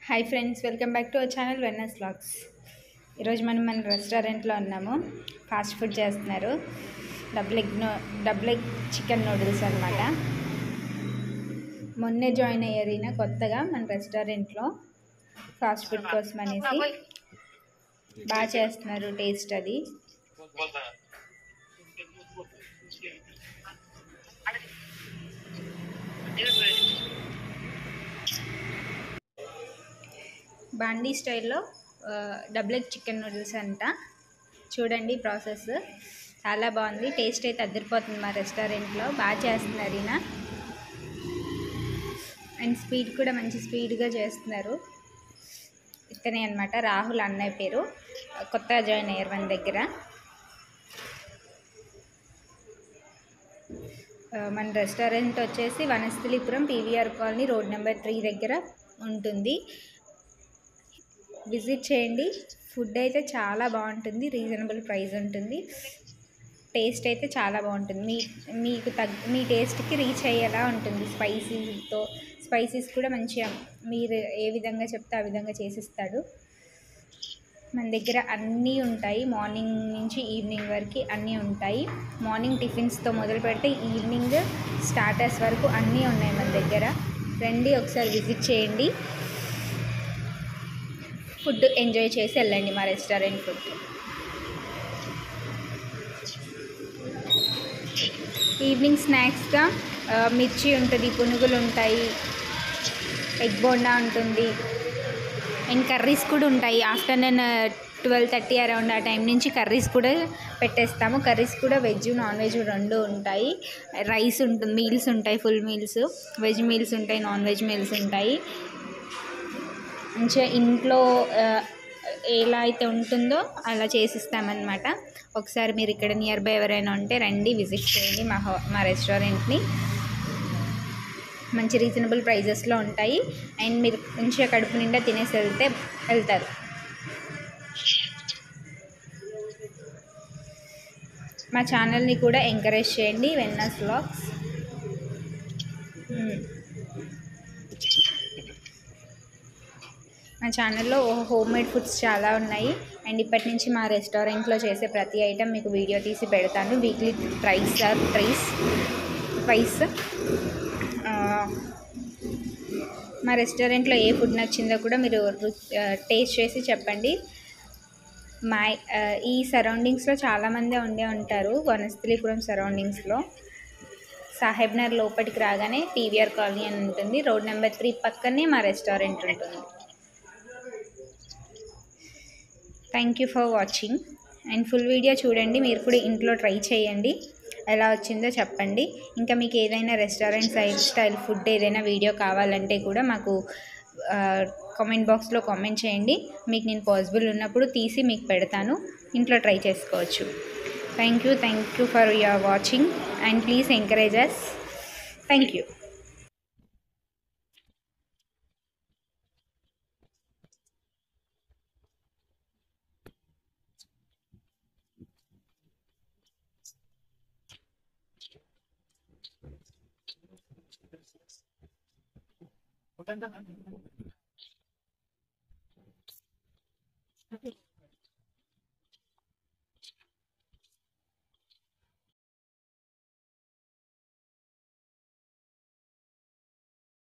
Hi friends, welcome back to our channel Vennes vlogs. ఈరోజు మనం మన రెస్టారెంట్లో ఉన్నాము. ఫాస్ట్ ఫుడ్ చేస్తున్నారు. డబుల్ ఎగ్ చికెన్ నూడిల్స్ అనమాట. మొన్నే జాయిన్ అయ్యారు కొత్తగా మన రెస్టారెంట్లో ఫాస్ట్ ఫుడ్ కోసం అనేసి. బాగా చేస్తున్నారు, టేస్ట్ అది. బాండీ స్టైల్లో డబుల్ ఎగ్ చికెన్ నూడిల్స్ అంట. చూడండి ప్రాసెస్, చాలా బాగుంది. టేస్ట్ అయితే అదిరిపోతుంది. మా రెస్టారెంట్లో బాగా చేస్తున్నారు ఈయన. అండ్ స్పీడ్ కూడా మంచి స్పీడ్గా చేస్తున్నారు. ఇతనే అనమాట, రాహుల్ అన్నయ్య పేరు. కొత్తగా జాయిన్ అయ్యారు మన దగ్గర. మన రెస్టారెంట్ వచ్చేసి Vanasthalipuram PVR colony road number 3 దగ్గర ఉంటుంది. విజిట్ చేయండి. ఫుడ్ అయితే చాలా బాగుంటుంది, రీజనబుల్ ప్రైస్ ఉంటుంది. టేస్ట్ అయితే చాలా బాగుంటుంది. మీకు మీ టేస్ట్కి రీచ్ అయ్యేలా ఉంటుంది. స్పైసీస్ కూడా మంచిగా మీరు ఏ విధంగా చెప్తే ఆ విధంగా చేసిస్తాడు. మన దగ్గర అన్నీ ఉంటాయి. మార్నింగ్ నుంచి ఈవినింగ్ వరకు అన్నీ ఉంటాయి. మార్నింగ్ టిఫిన్స్తో మొదలు పెడితే ఈవినింగ్ స్టార్టర్స్ వరకు అన్నీ ఉన్నాయి మన దగ్గర. రండి, ఒకసారి విజిట్ చేయండి. ఫుడ్ ఎంజాయ్ చేసి వెళ్ళండి మా రెస్టారెంట్ ఫుడ్. ఈవినింగ్ స్నాక్స్గా మిర్చి ఉంటుంది, పునుగులు ఉంటాయి, ఎగ్ బోండా ఉంటుంది, అండ్ కర్రీస్ కూడా ఉంటాయి. ఆఫ్టర్నూన్ 12:30 అరౌండ్ ఆ టైం నుంచి కర్రీస్ కూడా పెట్టేస్తాము. కర్రీస్ కూడా వెజ్ నాన్ వెజ్ రెండు ఉంటాయి. రైస్ ఉంటుంది, మీల్స్ ఉంటాయి, ఫుల్ మీల్స్, వెజ్ మీల్స్ ఉంటాయి, నాన్ వెజ్ మీల్స్ ఉంటాయి. మంచిగా ఇంట్లో ఎలా అయితే ఉంటుందో అలా చేసిస్తామన్నమాట. ఒకసారి మీరు ఇక్కడ నియర్ బై ఎవరైనా ఉంటే రండి, విజిట్ చేయండి మా రెస్టారెంట్ని. మంచి రీజనబుల్ ప్రైజెస్లో ఉంటాయి. అండ్ మీరు మంచిగా కడుపు నిండా తినేసి వెళ్తారు. మా ఛానల్ని కూడా ఎంకరేజ్ చేయండి, వెన్నెస్ వ్లాగ్స్. మా ఛానల్లో హోమ్ మేడ్ ఫుడ్స్ చాలా ఉన్నాయి. అండ్ ఇప్పటి నుంచి మా రెస్టారెంట్లో చేసే ప్రతి ఐటెం మీకు వీడియో తీసి పెడతాను. Weekly twice. మా రెస్టారెంట్లో ఏ ఫుడ్ నచ్చిందో కూడా మీరు టేస్ట్ చేసి చెప్పండి. ఈ సరౌండింగ్స్లో చాలామంది ఉండే ఉంటారు. వనస్థలిపురం సరౌండింగ్స్లో సాహెబ్ నగర్ లోపలికి రాగానే పీవీఆర్ కాలనీ అని ఉంటుంది. రోడ్ నెంబర్ 3 పక్కనే మా రెస్టారెంట్ ఉంటుంది. Thank you for watching. And full video చూడండి. మీరు కూడా ఇంట్లో ట్రై చేయండి, ఎలా వచ్చిందో చెప్పండి. ఇంకా మీకు ఏదైనా రెస్టారెంట్ స్టైల్ ఫుడ్ ఏదైనా వీడియో కావాలంటే కూడా మాకు కామెంట్ బాక్స్లో కామెంట్ చేయండి. మీకు నేను పాసిబుల్ ఉన్నప్పుడు తీసి మీకు పెడతాను. ఇంట్లో ట్రై చేసుకోవచ్చు. Thank you for your watching and please encourage us. Thank you. Okay.